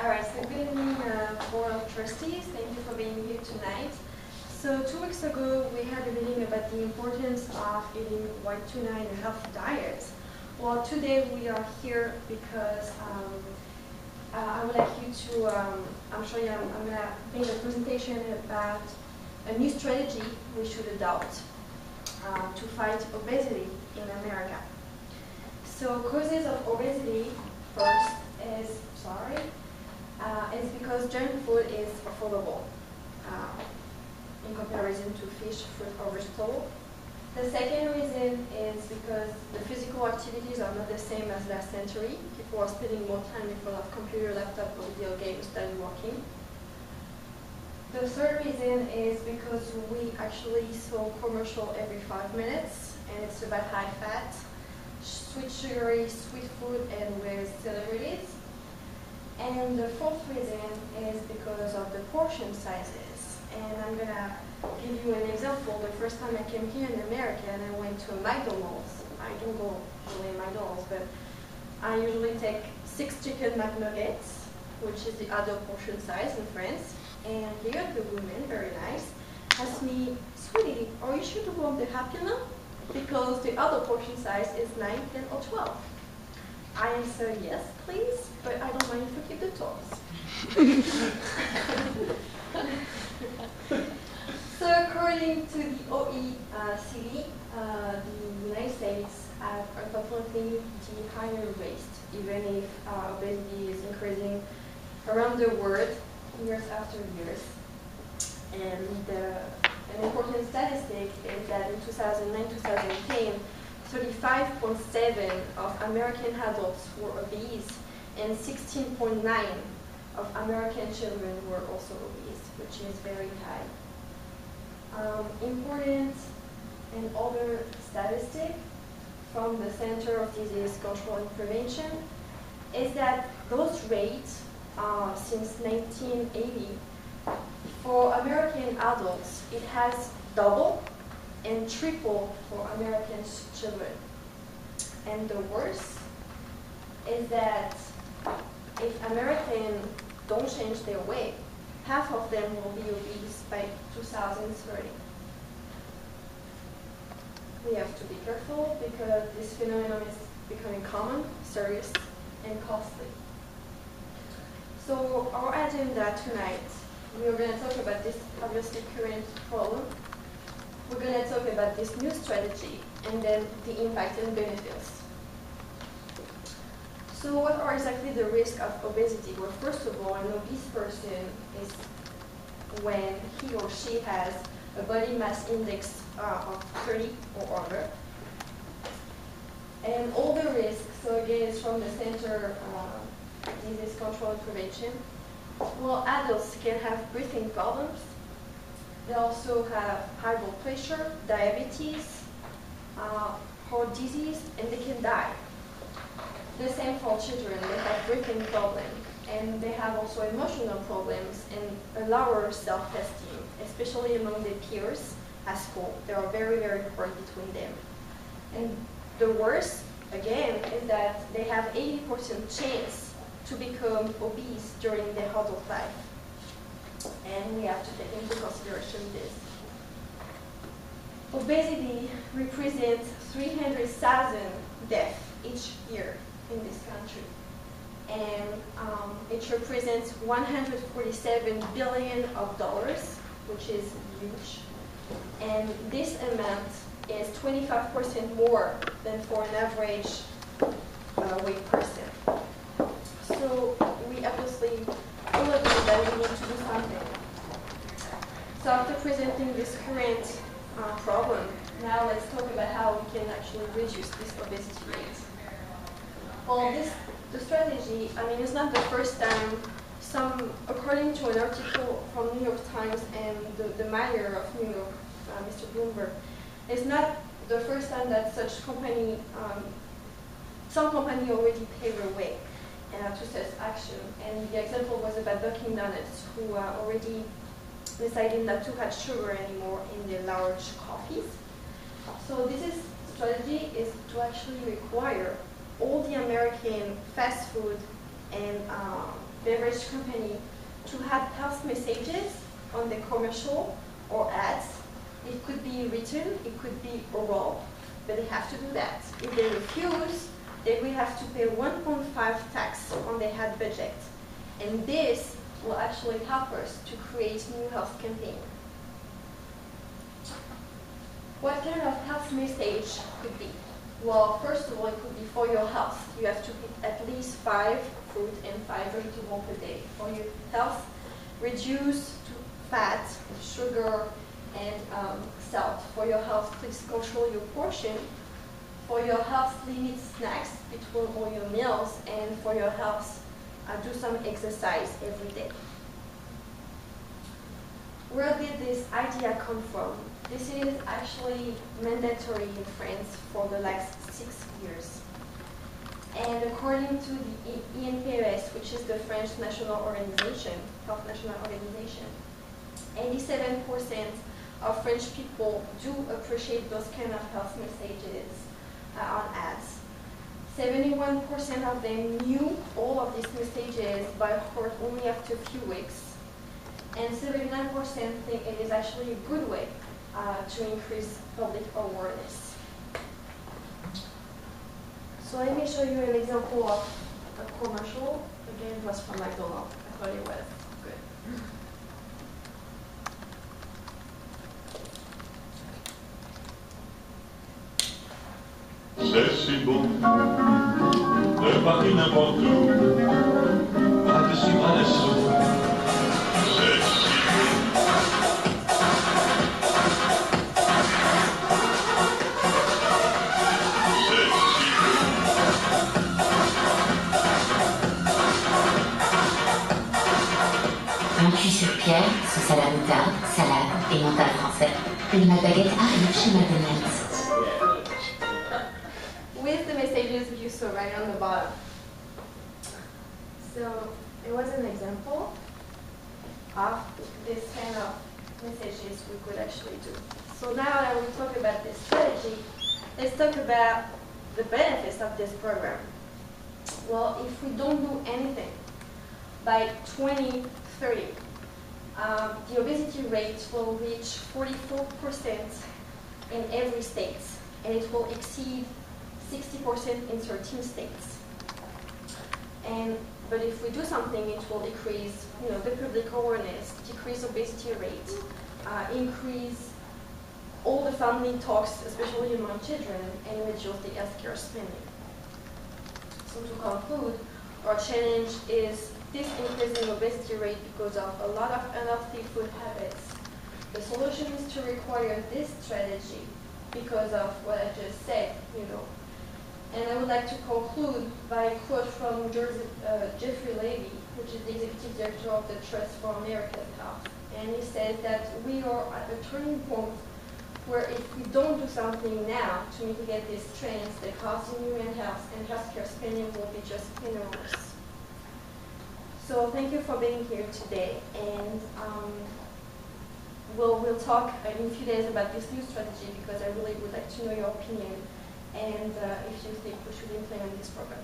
All right, so good evening, Board of Trustees. Thank you for being here tonight. So 2 weeks ago, we had a meeting about the importance of eating white tuna in a healthy diet. Well, today we are here because I would like you to, I'm going to make a presentation about a new strategy we should adopt to fight obesity in America. So causes of obesity first is because junk food is affordable in comparison to fish, fruit, or vegetable. The second reason is because the physical activities are not the same as last century. People are spending more time in front of computer, laptop, or video games than walking. The third reason is because we actually saw commercial every 5 minutes, and it's about high fat, sweet sugary, sweet food, and with celebrities. And the fourth reason is because of the portion sizes. And I'm going to give you an example. The first time I came here in America and I went to a McDonald's, I don't go usually to McDonald's, but I usually take 6 chicken McNuggets, which is the other portion size in France. And here the woman, very nice, asked me, "Sweetie, are you sure you want the Happy Meal? Because the other portion size is 9, 10, or 12. I answered, "Yes, please, but I don't mind if you keep the toys." So according to the OECD, the United States have unfortunately the higher rate, even if obesity is increasing around the world years after years. And an important statistic is that in 2009-2010, 35.7 of American adults were obese, and 16.9 of American children were also obese, which is very high. Important and other statistic from the Center of Disease Control and Prevention is that those rates since 1980, for American adults, it has doubled and tripled for American children. And the worst is that if Americans don't change their way, half of them will be obese by 2030. We have to be careful because this phenomenon is becoming common, serious, and costly. So our agenda tonight, we are going to talk about this obviously current problem. We're going to talk about this new strategy and then the impact and benefits. So what are exactly the risks of obesity? Well, first of all, an obese person is when he or she has a body mass index of 30 or under. And all the risks, so again, it's from the Center Disease Control and Prevention. Well, adults can have breathing problems. They also have high blood pressure, diabetes, heart disease, and they can die. The same for children. They have breathing problems, and they have also emotional problems and a lower self-esteem, especially among their peers at school. They are very, very poor between them. And the worst, again, is that they have 80% chance to become obese during their adult life. And we have to take into consideration this. Obesity represents 300,000 deaths each year in this country. And it represents $147 billion, which is huge. And this amount is 25% more than for an average weight person. So we obviously all agree that we need to do something. So after presenting this current problem, now let's talk about how we can actually reduce this obesity rate. Well, the strategy, I mean, it's not the first time. According to an article from New York Times and the mayor of New York, Mr. Bloomberg, it's not the first time that some company already paved the way to such action. And the example was about Dunkin' Donuts, who already decided not to add sugar anymore in their large coffees. So this strategy is to actually require all the American fast food and beverage company to have health messages on the commercial or ads. It could be written, it could be oral, but they have to do that. If they refuse, they will have to pay 1.5 tax on their ad budget. And this will actually help us to create new health campaign. What kind of health message could be? Well, first of all, it could be for your health. You have to eat at least 5 fruit and 5 vegetables per day. For your health, reduce fat, sugar, and salt. For your health, please control your portion. For your health, limit snacks between all your meals. And for your health, do some exercise every day. Where did this idea come from? This is actually mandatory in France for the last 6 years. And according to the INPS, which is the French National Organization, Health National Organization, 87% of French people do appreciate those kind of health messages on ads. 71% of them knew all of these messages by heart only after a few weeks. And 79% think it is actually a good way to increase public awareness. So let me show you an example of a commercial. Again, it was from McDonald's. I thought it was good. C'est si beau de partir n'importe où, par-dessus bras la soupe. C'est si beau. C'est si beau. Un cul sur pierre, sauce à la moutarde, salade et mental français. Et ma baguette arrive chez McDonald's. With the messages you saw right on the bottom. So it was an example of this kind of messages we could actually do. So now that we talk about this strategy, let's talk about the benefits of this program. Well, if we don't do anything, by 2030, the obesity rate will reach 44% in every state, and it will exceed 60% in 13 states. But if we do something, it will increase, the public awareness, decrease obesity rate, increase all the family talks, especially among children, and reduce the healthcare spending. So to conclude, our challenge is this increasing obesity rate because of a lot of unhealthy food habits. The solution is to require this strategy because of what I just said, And I would like to conclude by a quote from Jeffrey Levy, which is the executive director of the Trust for American Health. And he says that we are at a turning point where if we don't do something now to mitigate these trends, the cost in human health and healthcare spending will be just enormous. So thank you for being here today, and we'll talk in a few days about this new strategy because I really would like to know your opinion and if you think we should implement this program.